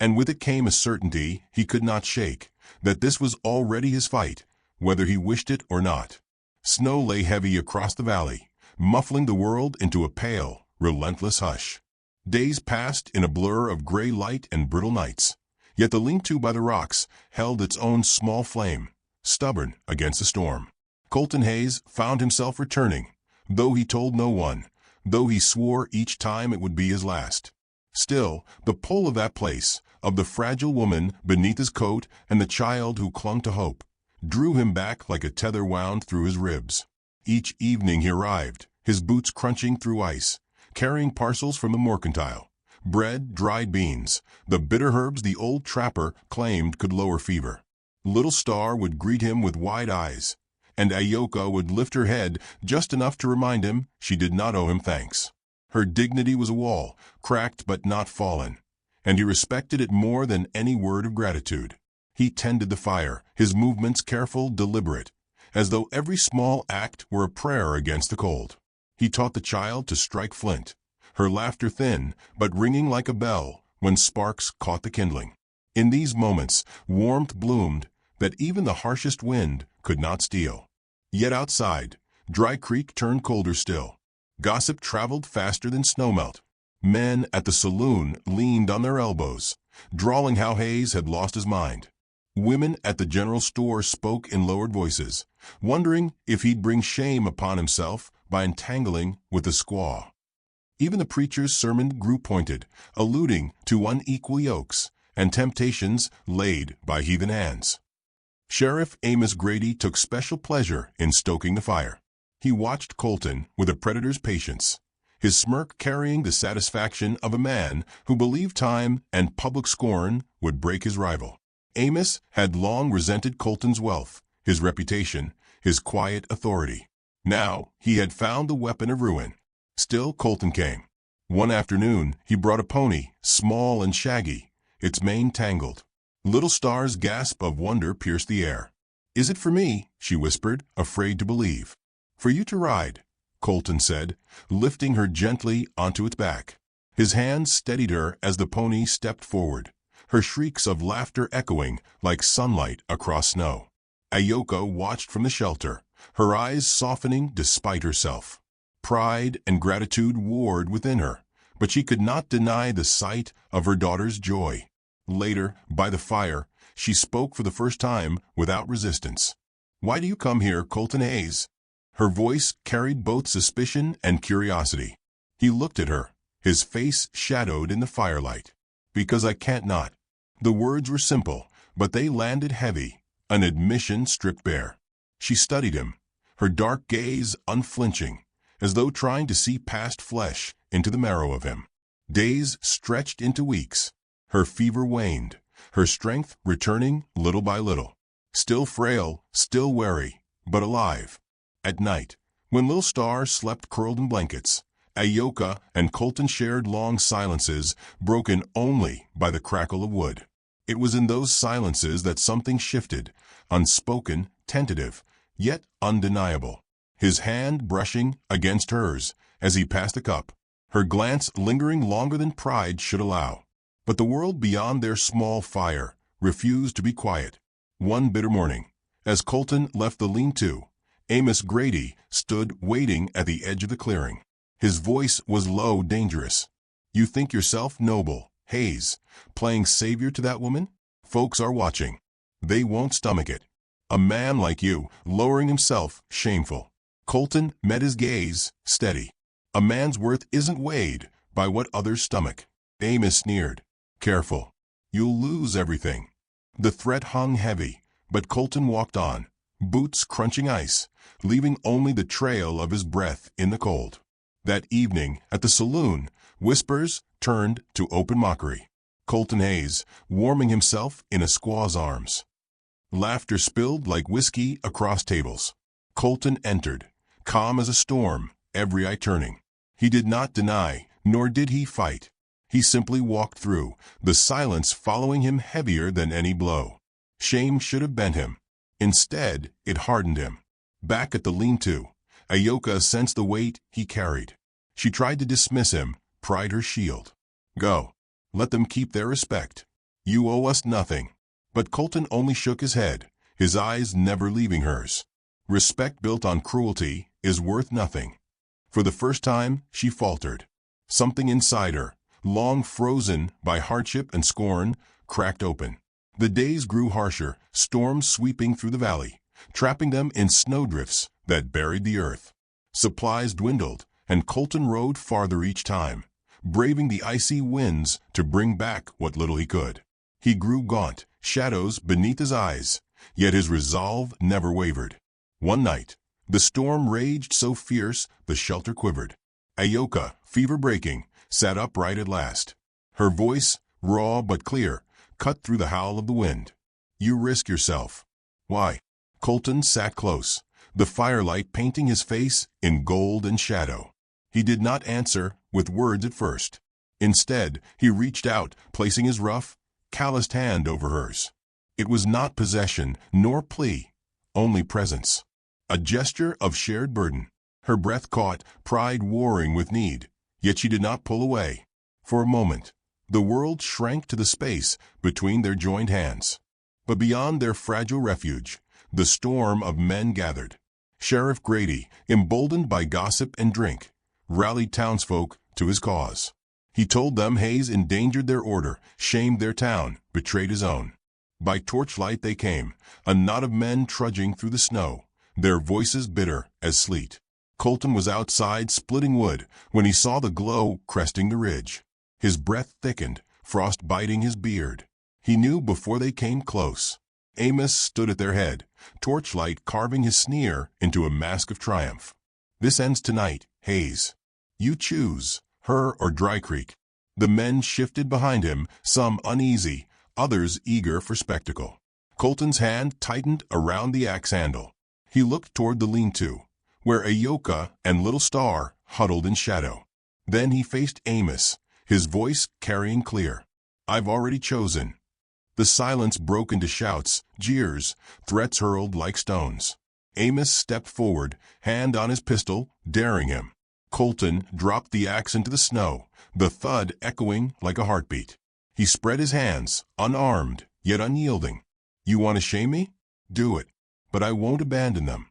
And with it came a certainty he could not shake, that this was already his fight, whether he wished it or not. Snow lay heavy across the valley, muffling the world into a pale, relentless hush. Days passed in a blur of gray light and brittle nights, yet the lean-to by the rocks held its own small flame, stubborn against the storm. Colton Hayes found himself returning, though he told no one, though he swore each time it would be his last. Still, the pull of that place, of the fragile woman beneath his coat and the child who clung to hope, drew him back like a tether wound through his ribs. Each evening he arrived, his boots crunching through ice, carrying parcels from the mercantile, bread, dried beans, the bitter herbs the old trapper claimed could lower fever. Little Star would greet him with wide eyes, and Ayoka would lift her head just enough to remind him she did not owe him thanks. Her dignity was a wall, cracked but not fallen, and he respected it more than any word of gratitude. He tended the fire, his movements careful, deliberate, as though every small act were a prayer against the cold. He taught the child to strike flint, her laughter thin, but ringing like a bell when sparks caught the kindling. In these moments, warmth bloomed that even the harshest wind could not steal. Yet outside, Dry Creek turned colder still. Gossip traveled faster than snowmelt. Men at the saloon leaned on their elbows, drawling how Hayes had lost his mind. Women at the general store spoke in lowered voices, wondering if he'd bring shame upon himself by entangling with the squaw. Even the preacher's sermon grew pointed, alluding to unequal yokes and temptations laid by heathen hands. Sheriff Amos Grady took special pleasure in stoking the fire. He watched Colton with a predator's patience, his smirk carrying the satisfaction of a man who believed time and public scorn would break his rival. Amos had long resented Colton's wealth, his reputation, his quiet authority. Now he had found the weapon of ruin. Still Colton came. One afternoon he brought a pony, small and shaggy, its mane tangled. Little Star's gasp of wonder pierced the air. "Is it for me?" she whispered, afraid to believe. "For you to ride," Colton said, lifting her gently onto its back. His hands steadied her as the pony stepped forward, her shrieks of laughter echoing like sunlight across snow. Ayoka watched from the shelter, her eyes softening despite herself. Pride and gratitude warred within her, but she could not deny the sight of her daughter's joy. Later, by the fire, she spoke for the first time without resistance. "Why do you come here, Colton Hayes?" Her voice carried both suspicion and curiosity. He looked at her, his face shadowed in the firelight. "Because I can't not." The words were simple, but they landed heavy, an admission stripped bare. She studied him, her dark gaze unflinching, as though trying to see past flesh into the marrow of him. Days stretched into weeks. Her fever waned, her strength returning little by little. Still frail, still wary, but alive. At night, when Little Star slept curled in blankets, Ayoka and Colton shared long silences broken only by the crackle of wood. It was in those silences that something shifted, unspoken, tentative, yet undeniable. His hand brushing against hers as he passed the cup, her glance lingering longer than pride should allow. But the world beyond their small fire refused to be quiet. One bitter morning, as Colton left the lean-to, Amos Grady stood waiting at the edge of the clearing. His voice was low, dangerous. "You think yourself noble, Hayes, playing savior to that woman? Folks are watching. They won't stomach it. A man like you, lowering himself, shameful." Colton met his gaze, steady. "A man's worth isn't weighed by what others stomach." Amos sneered. "Careful. You'll lose everything." The threat hung heavy, but Colton walked on, boots crunching ice, leaving only the trail of his breath in the cold. That evening, at the saloon, whispers turned to open mockery. Colton Hayes, warming himself in a squaw's arms. Laughter spilled like whiskey across tables. Colton entered, calm as a storm, every eye turning. He did not deny, nor did he fight. He simply walked through, the silence following him heavier than any blow. Shame should have bent him. Instead, it hardened him. Back at the lean-to, Ayoka sensed the weight he carried. She tried to dismiss him, pride her shield. "Go. Let them keep their respect." "You owe us nothing." But Colton only shook his head, his eyes never leaving hers. Respect built on cruelty is worth nothing. For the first time, she faltered. Something inside her, long frozen by hardship and scorn, cracked open. The days grew harsher, storms sweeping through the valley, trapping them in snowdrifts that buried the earth. Supplies dwindled, and Colton rode farther each time, braving the icy winds to bring back what little he could. He grew gaunt, shadows beneath his eyes, yet his resolve never wavered. One night, the storm raged so fierce the shelter quivered. Ayoka, fever-breaking, sat upright at last. Her voice, raw but clear, cut through the howl of the wind. "You risk yourself." "Why?" Colton sat close, the firelight painting his face in gold and shadow. He did not answer with words at first. Instead, he reached out, placing his rough, calloused hand over hers. It was not possession nor plea, only presence. A gesture of shared burden. Her breath caught, pride warring with need, yet she did not pull away. For a moment, the world shrank to the space between their joined hands. But beyond their fragile refuge, the storm of men gathered. Sheriff Grady, emboldened by gossip and drink, rallied townsfolk to his cause. He told them Hayes endangered their order, shamed their town, betrayed his own. By torchlight they came, a knot of men trudging through the snow, their voices bitter as sleet. Colton was outside splitting wood when he saw the glow cresting the ridge. His breath thickened, frost biting his beard. He knew before they came close. Amos stood at their head, torchlight carving his sneer into a mask of triumph. "This ends tonight, Hayes. You choose, her or Dry Creek." The men shifted behind him, some uneasy, others eager for spectacle. Colton's hand tightened around the axe handle. He looked toward the lean-to, where Ayoka and Little Star huddled in shadow. Then he faced Amos, his voice carrying clear. "I've already chosen." The silence broke into shouts, jeers, threats hurled like stones. Amos stepped forward, hand on his pistol, daring him. Colton dropped the axe into the snow, the thud echoing like a heartbeat. He spread his hands, unarmed, yet unyielding. "You want to shame me? Do it, but I won't abandon them."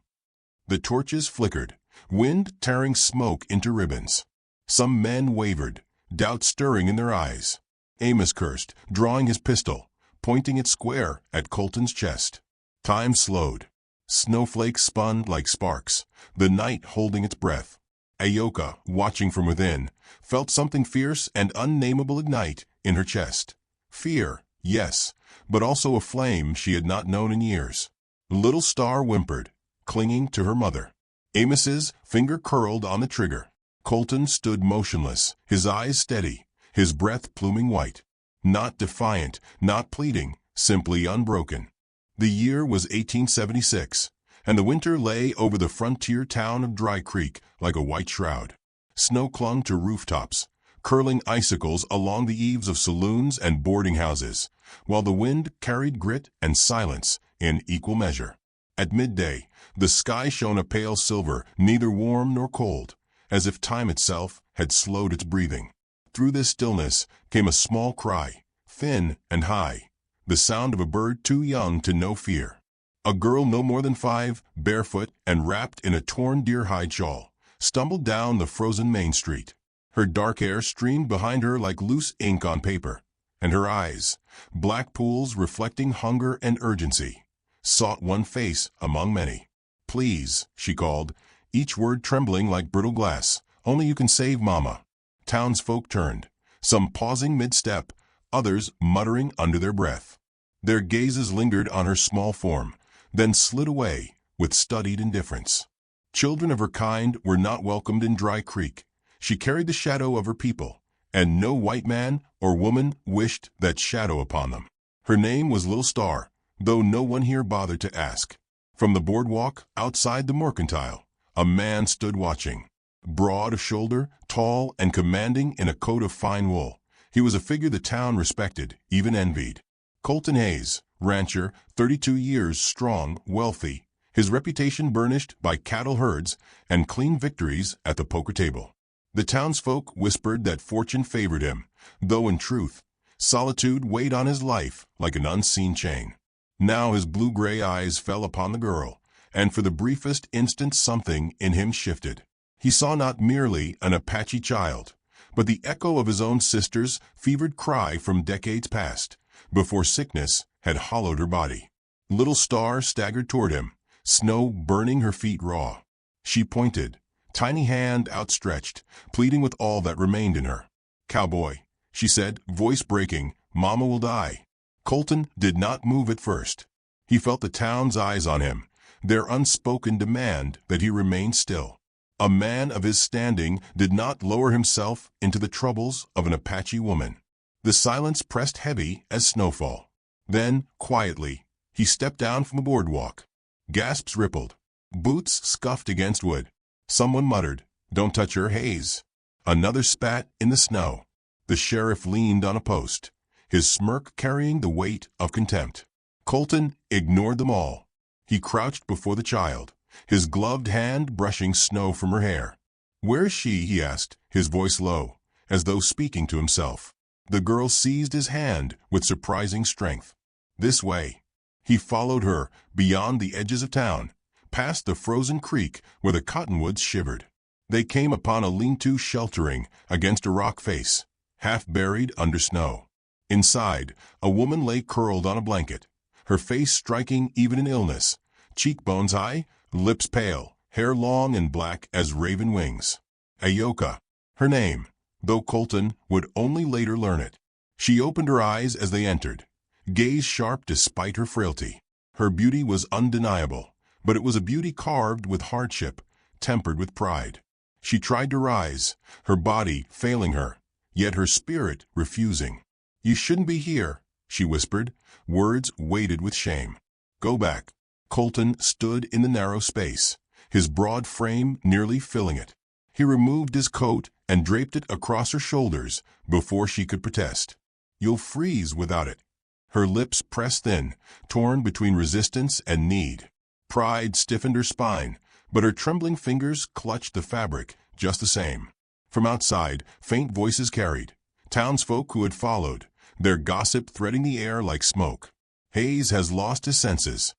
The torches flickered, wind tearing smoke into ribbons. Some men wavered, doubt stirring in their eyes. Amos cursed, drawing his pistol, pointing it square at Colton's chest. Time slowed. Snowflakes spun like sparks, the night holding its breath. Ayoka, watching from within, felt something fierce and unnameable ignite in her chest. Fear, yes, but also a flame she had not known in years. Little Star whimpered, clinging to her mother. Amos's finger curled on the trigger. Colton stood motionless, his eyes steady, his breath pluming white. Not defiant, not pleading, simply unbroken. The year was 1876, and the winter lay over the frontier town of Dry Creek like a white shroud. Snow clung to rooftops, curling icicles along the eaves of saloons and boarding houses, while the wind carried grit and silence in equal measure. At midday, the sky shone a pale silver, neither warm nor cold, as if time itself had slowed its breathing. Through this stillness came a small cry, thin and high, the sound of a bird too young to know fear. A girl no more than 5, barefoot and wrapped in a torn deer-hide shawl, stumbled down the frozen main street. Her dark hair streamed behind her like loose ink on paper, and her eyes, black pools reflecting hunger and urgency, sought one face among many. "Please," she called, each word trembling like brittle glass. "Only you can save Mama." Townsfolk turned, some pausing mid-step, others muttering under their breath. Their gazes lingered on her small form, then slid away with studied indifference. Children of her kind were not welcomed in Dry Creek. She carried the shadow of her people, and no white man or woman wished that shadow upon them. Her name was Little Star, though no one here bothered to ask. From the boardwalk outside the mercantile, a man stood watching. Broad of shoulder, tall and commanding in a coat of fine wool, he was a figure the town respected, even envied. Colton Hayes, rancher, 32 years strong, wealthy, his reputation burnished by cattle herds and clean victories at the poker table. The townsfolk whispered that fortune favored him, though in truth, Solitude weighed on his life like an unseen chain. Now his blue-gray eyes fell upon the girl, and for the briefest instant something in him shifted. He saw not merely an Apache child, but the echo of his own sister's fevered cry from decades past, before sickness had hollowed her body. Little Star staggered toward him, snow burning her feet raw. She pointed, tiny hand outstretched, pleading with all that remained in her. "Cowboy," she said, voice breaking, "Mama will die." Colton did not move at first. He felt the town's eyes on him, their unspoken demand that he remain still. A man of his standing did not lower himself into the troubles of an Apache woman. The silence pressed heavy as snowfall. Then, quietly, he stepped down from the boardwalk. Gasps rippled. Boots scuffed against wood. Someone muttered, "Don't touch her, Hayes." Another spat in the snow. The sheriff leaned on a post, his smirk carrying the weight of contempt. Colton ignored them all. He crouched before the child, his gloved hand brushing snow from her hair. "Where is she?" he asked, his voice low, as though speaking to himself. The girl seized his hand with surprising strength. "This way." He followed her beyond the edges of town, past the frozen creek where the cottonwoods shivered. They came upon a lean-to sheltering against a rock face, half buried under snow. Inside, a woman lay curled on a blanket, her face striking even in illness, cheekbones high, lips pale, hair long and black as raven wings. Ayoka, her name, though Colton would only later learn it. She opened her eyes as they entered, gaze sharp despite her frailty. Her beauty was undeniable, but it was a beauty carved with hardship, tempered with pride. She tried to rise, her body failing her, yet her spirit refusing. "You shouldn't be here," she whispered, words weighted with shame. "Go back." Colton stood in the narrow space, his broad frame nearly filling it. He removed his coat and draped it across her shoulders before she could protest. "You'll freeze without it." Her lips pressed thin, torn between resistance and need. Pride stiffened her spine, but her trembling fingers clutched the fabric just the same. From outside, faint voices carried, townsfolk who had followed, their gossip threading the air like smoke. "Hayes has lost his senses."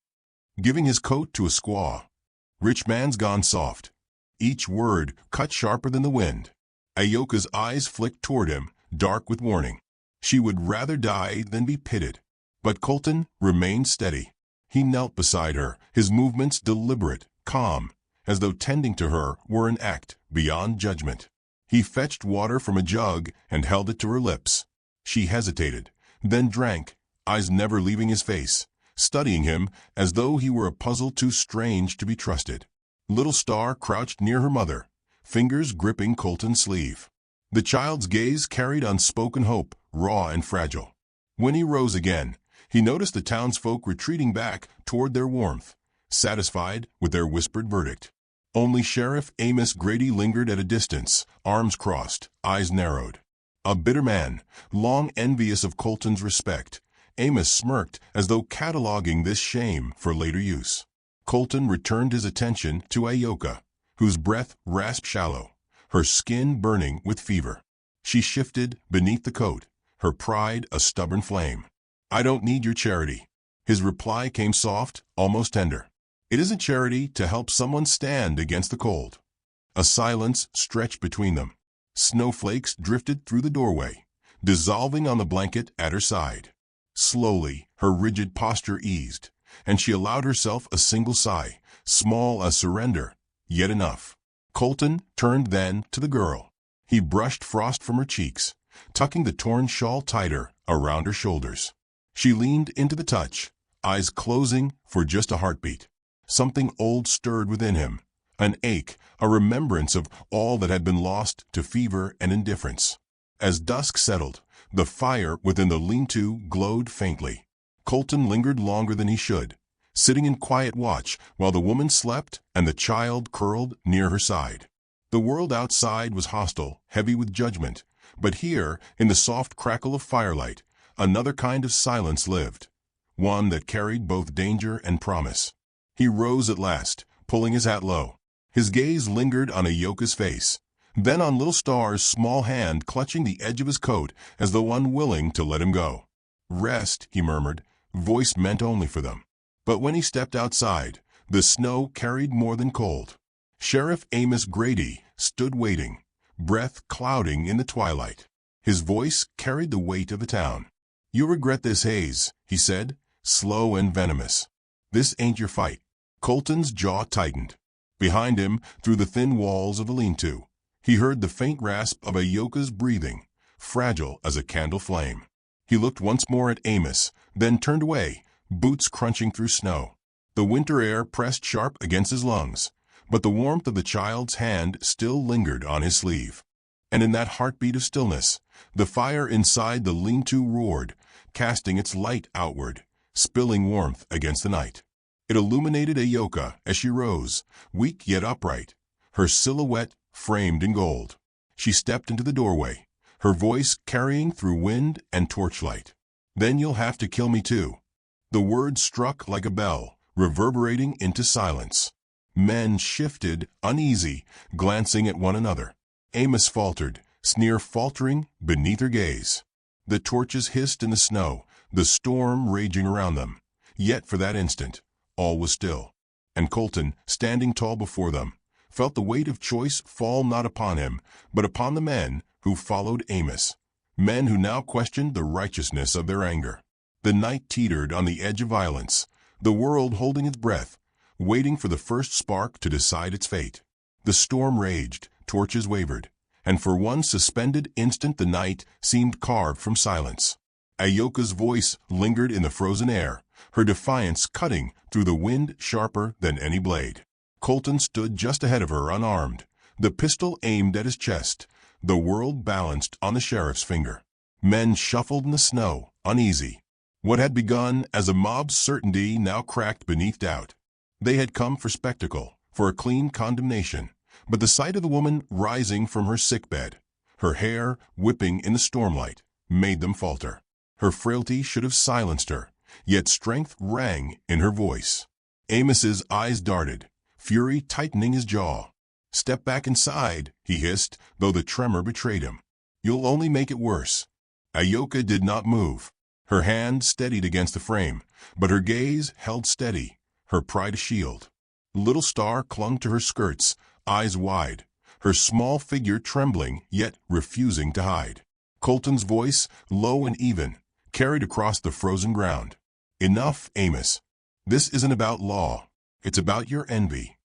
"Giving his coat to a squaw." "Rich man's gone soft." Each word cut sharper than the wind. Ayoka's eyes flicked toward him, dark with warning. She would rather die than be pitted. But Colton remained steady. He knelt beside her, his movements deliberate, calm, as though tending to her were an act beyond judgment. He fetched water from a jug and held it to her lips. She hesitated, then drank, eyes never leaving his face, studying him as though he were a puzzle too strange to be trusted. Little Star crouched near her mother, fingers gripping Colton's sleeve. The child's gaze carried unspoken hope, raw and fragile. When he rose again, he noticed the townsfolk retreating back toward their warmth, satisfied with their whispered verdict. Only Sheriff Amos Grady lingered at a distance, arms crossed, eyes narrowed. A bitter man, long envious of Colton's respect, Amos smirked as though cataloging this shame for later use. Colton returned his attention to Ayoka, whose breath rasped shallow, her skin burning with fever. She shifted beneath the coat, her pride a stubborn flame. "I don't need your charity." His reply came soft, almost tender. "It isn't charity to help someone stand against the cold." A silence stretched between them. Snowflakes drifted through the doorway, dissolving on the blanket at her side. Slowly, her rigid posture eased, and she allowed herself a single sigh, small as surrender, yet enough. Colton turned then to the girl. He brushed frost from her cheeks, tucking the torn shawl tighter around her shoulders. She leaned into the touch, eyes closing for just a heartbeat. Something old stirred within him, an ache, a remembrance of all that had been lost to fever and indifference. As dusk settled, the fire within the lean-to glowed faintly. Colton lingered longer than he should, sitting in quiet watch while the woman slept and the child curled near her side. The world outside was hostile, heavy with judgment, but here, in the soft crackle of firelight, another kind of silence lived, one that carried both danger and promise. He rose at last, pulling his hat low. His gaze lingered on Ayoka's face, then on Little Star's small hand clutching the edge of his coat as though unwilling to let him go. "Rest," he murmured, voice meant only for them. But when he stepped outside, the snow carried more than cold. Sheriff Amos Grady stood waiting, breath clouding in the twilight. His voice carried the weight of the town. "You regret this, Hayes," he said, slow and venomous. "This ain't your fight." Colton's jaw tightened. Behind him, through the thin walls of the lean-to, he heard the faint rasp of Ayoka's breathing, fragile as a candle flame. He looked once more at Amos, then turned away, boots crunching through snow. The winter air pressed sharp against his lungs, but the warmth of the child's hand still lingered on his sleeve. And in that heartbeat of stillness, the fire inside the lean-to roared, casting its light outward, spilling warmth against the night. It illuminated Ayoka as she rose, weak yet upright, her silhouette framed in gold. She stepped into the doorway, her voice carrying through wind and torchlight. "Then you'll have to kill me too." The word struck like a bell, reverberating into silence. Men shifted, uneasy, glancing at one another. Amos faltered, sneer faltering beneath her gaze. The torches hissed in the snow, the storm raging around them. Yet for that instant, all was still. And Colton, standing tall before them, felt the weight of choice fall not upon him, but upon the men who followed Amos. Men who now questioned the righteousness of their anger. The night teetered on the edge of violence, the world holding its breath, waiting for the first spark to decide its fate. The storm raged, torches wavered, and for one suspended instant the night seemed carved from silence. Ayoka's voice lingered in the frozen air, her defiance cutting through the wind sharper than any blade. Colton stood just ahead of her, unarmed, the pistol aimed at his chest, the world balanced on the sheriff's finger. Men shuffled in the snow, uneasy. What had begun as a mob's certainty now cracked beneath doubt. They had come for spectacle, for a clean condemnation, but the sight of the woman rising from her sickbed, her hair whipping in the stormlight, made them falter. Her frailty should have silenced her, yet strength rang in her voice. Amos's eyes darted, fury tightening his jaw. "Step back inside," he hissed, though the tremor betrayed him. "You'll only make it worse." Ayoka did not move. Her hand steadied against the frame, but her gaze held steady, her pride a shield. Little Star clung to her skirts, eyes wide, her small figure trembling yet refusing to hide. Colton's voice, low and even, carried across the frozen ground. "Enough, Amos. This isn't about law. It's about your envy."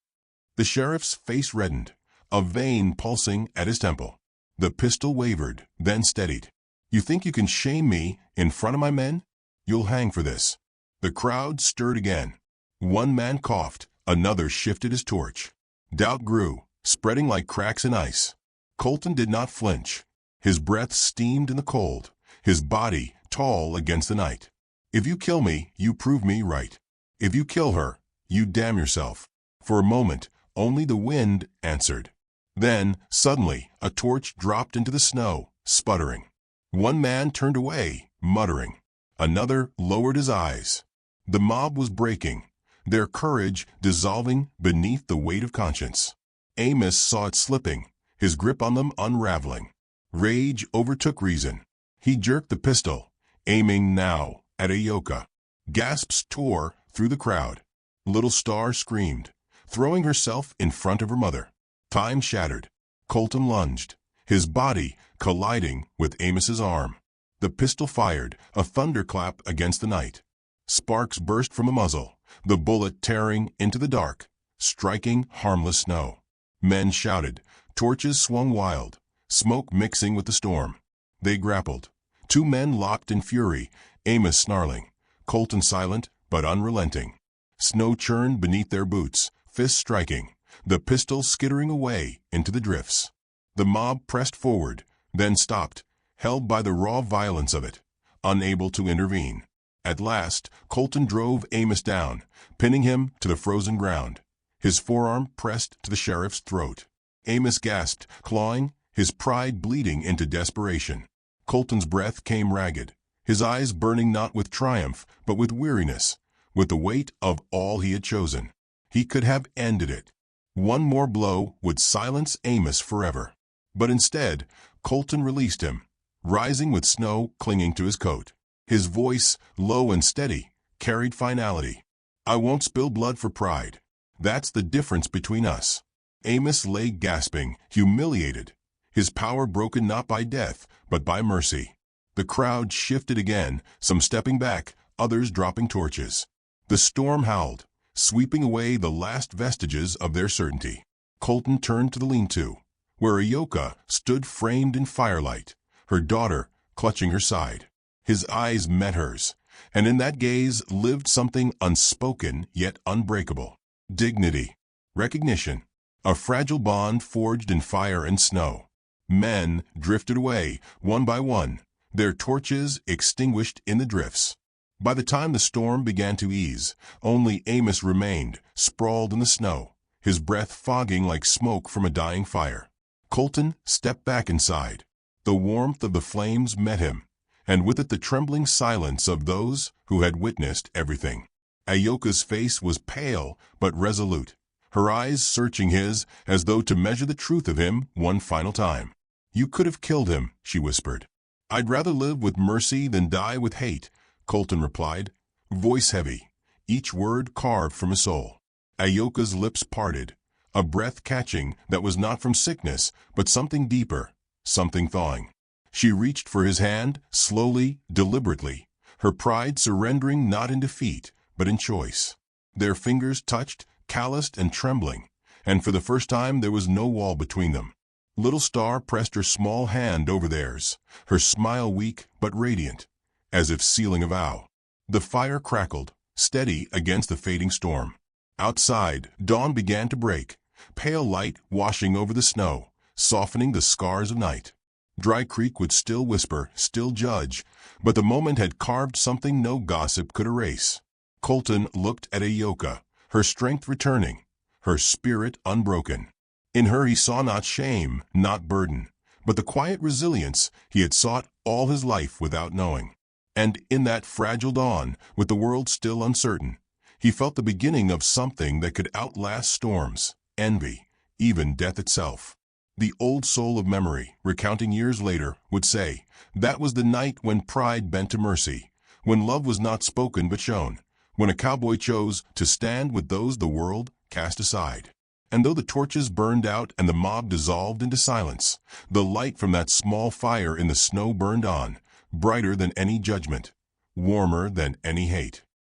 The sheriff's face reddened, a vein pulsing at his temple. The pistol wavered, then steadied. "You think you can shame me in front of my men? You'll hang for this." The crowd stirred again. One man coughed, another shifted his torch. Doubt grew, spreading like cracks in ice. Colton did not flinch. His breath steamed in the cold, his body tall against the night. "If you kill me, you prove me right. If you kill her, you damn yourself." For a moment, only the wind answered. Then, suddenly, a torch dropped into the snow, sputtering. One man turned away, muttering. Another lowered his eyes. The mob was breaking, their courage dissolving beneath the weight of conscience. Amos saw it slipping, his grip on them unraveling. Rage overtook reason. He jerked the pistol, aiming now at Ayoka. Gasps tore through the crowd. Little Star screamed, throwing herself in front of her mother. Time shattered. Colton lunged, his body colliding with Amos's arm. The pistol fired, a thunderclap against the night. Sparks burst from the muzzle, the bullet tearing into the dark, striking harmless snow. Men shouted, torches swung wild, smoke mixing with the storm. They grappled. Two men locked in fury, Amos snarling, Colton silent but unrelenting. Snow churned beneath their boots, fists striking, the pistol skittering away into the drifts. The mob pressed forward, then stopped, held by the raw violence of it, unable to intervene. At last, Colton drove Amos down, pinning him to the frozen ground. His forearm pressed to the sheriff's throat. Amos gasped, clawing, his pride bleeding into desperation. Colton's breath came ragged, his eyes burning not with triumph, but with weariness, with the weight of all he had chosen. He could have ended it. One more blow would silence Amos forever. But instead, Colton released him, rising with snow clinging to his coat. His voice, low and steady, carried finality. "I won't spill blood for pride. That's the difference between us." Amos lay gasping, humiliated, his power broken not by death, but by mercy. The crowd shifted again, some stepping back, others dropping torches. The storm howled, sweeping away the last vestiges of their certainty. Colton turned to the lean-to, where Ayoka stood framed in firelight, her daughter clutching her side. His eyes met hers, and in that gaze lived something unspoken yet unbreakable. Dignity, recognition, a fragile bond forged in fire and snow. Men drifted away, one by one, their torches extinguished in the drifts. By the time the storm began to ease, only Amos remained, sprawled in the snow, his breath fogging like smoke from a dying fire. Colton stepped back inside. The warmth of the flames met him, and with it the trembling silence of those who had witnessed everything. Ayoka's face was pale but resolute, her eyes searching his as though to measure the truth of him one final time. "You could have killed him," she whispered. "I'd rather live with mercy than die with hate," Colton replied, voice heavy, each word carved from his soul. Ayoka's lips parted, a breath catching that was not from sickness, but something deeper, something thawing. She reached for his hand, slowly, deliberately, her pride surrendering not in defeat, but in choice. Their fingers touched, calloused and trembling, and for the first time there was no wall between them. Little Star pressed her small hand over theirs, her smile weak but radiant, as if sealing a vow. The fire crackled, steady against the fading storm. Outside, dawn began to break, pale light washing over the snow, softening the scars of night. Dry Creek would still whisper, still judge, but the moment had carved something no gossip could erase. Colton looked at Ayoka, her strength returning, her spirit unbroken. In her he saw not shame, not burden, but the quiet resilience he had sought all his life without knowing. And in that fragile dawn, with the world still uncertain, he felt the beginning of something that could outlast storms, envy, even death itself. The old soul of memory, recounting years later, would say, that was the night when pride bent to mercy, when love was not spoken but shown, when a cowboy chose to stand with those the world cast aside. And though the torches burned out and the mob dissolved into silence, the light from that small fire in the snow burned on, brighter than any judgment, warmer than any hate.